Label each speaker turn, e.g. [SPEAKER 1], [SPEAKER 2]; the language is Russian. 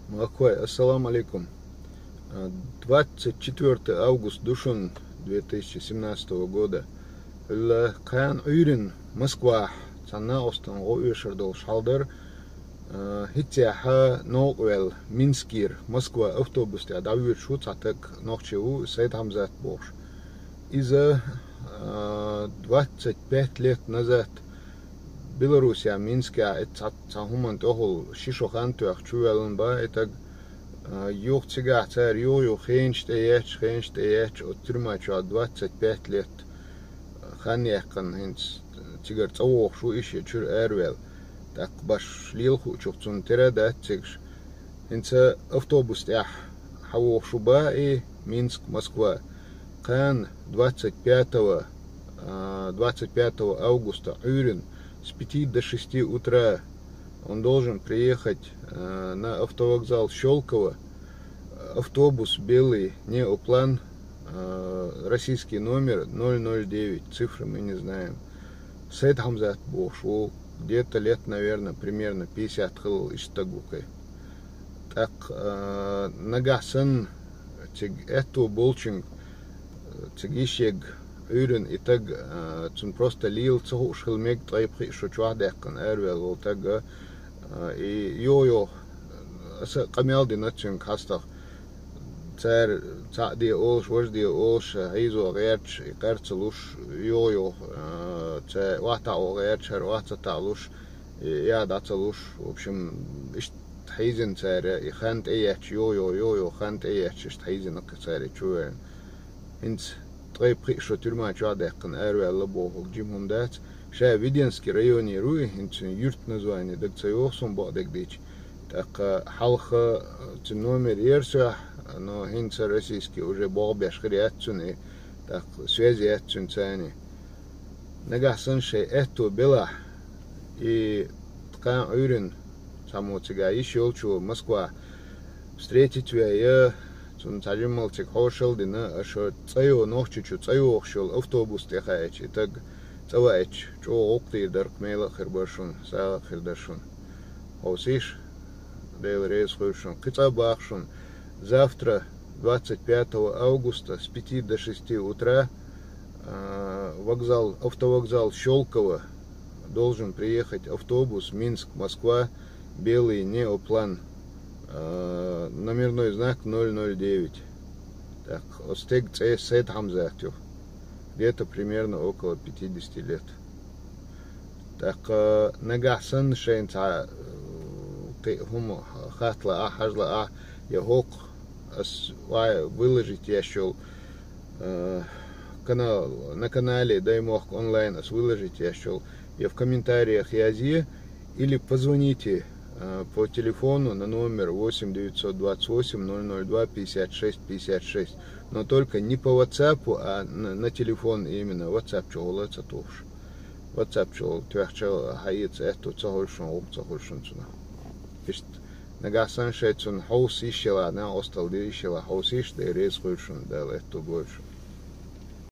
[SPEAKER 1] Маквай, ассаламу алейкум. 24 август душун 2017 года. Каян Уйрин, Москва. Цана остан Уйшердол Шалдер. Хитяха Ноуэл, Минскир, Москва, автобус. Давид Шуцатек, Нохчеву, Сейд Хамзат Бош. Из-за 25 лет назад Белоруссия, Минская, это цахуман тохол шишохантуах чуэлэн ба, это юх цигах царь ю хенштеяч, от тюрьма чуа 25 лет ханьяхкан хинц цигар цаох шу иши чур эрвел, так баш лилху чухцун тера да цигш, хинц автобус тях хавох шу ба и Минск, Москва, кан 25 августа Уйрин с 5 до 6 утра он должен приехать на автовокзал Щелково. Автобус белый, неоплан, российский номер 009, цифры мы не знаем. Сейд Хамзат Бош, где-то лет, наверное, примерно 50 хыл иштагукой. Так, нагасан, эту болчинг, цигишег, Уйрин и так цун просто лил цоху шхилмег трайпхи шучуахдеккан эрвел ол так и йо аса камялди начин кастах цар цади олш вожди олш айзо герч карцлуш йо ца вата о герч вата талуш я дацлуш в общем иш хайзен цар и хант эяч йо хант эяч иш хайзен цар чуен инц Трой пришел тюрьма чуадекан эрвел лабохок джимхум дать. Ша Виденский районе руи, инчин юрт название, так цайохсум бодек дич. Так халха номер ерсуах, но хинца российский уже богбяш хриатчуни, так связи атчун цани. Нагасан шей эту бела и ткан Уйрин само цыга еще чу Москва встретить я Цун таджималчик хошел дина ашо цайо нохчичу цайо охшел автобус техаич и так цаваич чо окти дарк мейла хербашун са хердашун осиш дейл рейс хошун кицабахшун завтра 25 августа с 5 до 6 утра автовокзал Щелково должен приехать автобус Минск-Москва белый неоплан номерной знак 009. Так, остег Сейд Хамзатов. Где-то примерно около 50 лет. Так, нагасан шейнца хум хатла хажла я хок выложить еще на канале дай мог онлайн выложить еще я в комментариях язи или позвоните по телефону на номер 8 928 002 56 56, но только не по WhatsApp, а на телефон именно WhatsApp чего цатуш. WhatsApp чего твяхчал хаец это цахольшон цахольшон цуна. Пишет нагасан шейцун хаус ищела на остал ищела хаус ищ да рез хольшон да это больше.